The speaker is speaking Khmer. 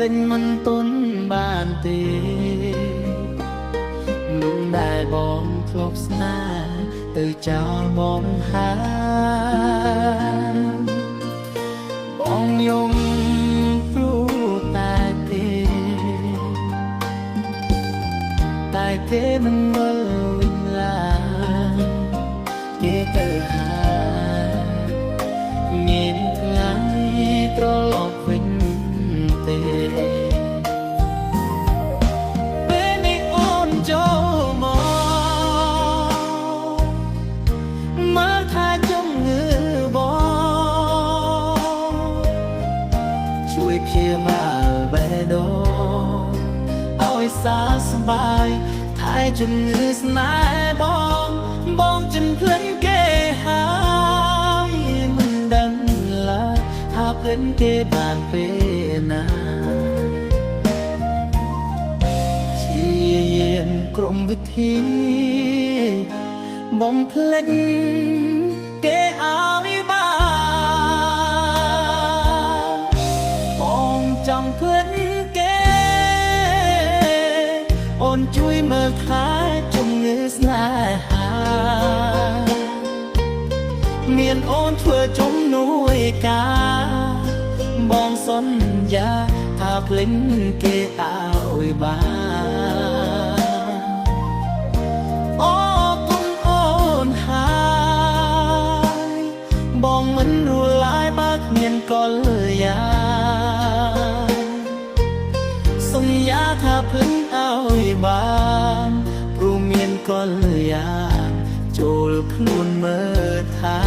លេងមិនទុនបានទេនឹងដែលបងធ្លាប់ស្នេហ៍ទៅចោលបងហើយបងយំព្រោះតែទេមិនមើលវិញឡាគេទៅហើយមានថ្ងៃត្រឡប់វិញទេពេលនេះអូនចូលមកមើលថាជំងឺបងជួយព្យាបាលបេះដូងឲ្យសើស្បាយថែជំងឺស្នេហ៍បងចិនភ្លេចគេហើយមិនដឹងឡើយថាភ្លេចគេបានពេលណាជាយាមក្រុមវិធីបងភ្លេចគេឲ្យបានបងចង់ភ្លេចអូនជួយមើលថែជំងឺស្នេហាមានអូនធ្វើជំនួយការបងសន្យាថាភ្លេចគេឲ្យបានអូគុំអូនហើយបងមិនរលាយបើគ្មានកលយាសន្យាថាភ្លេចឲ្យបានព្រោះមានកលយាចូលខ្លួនមើលថែ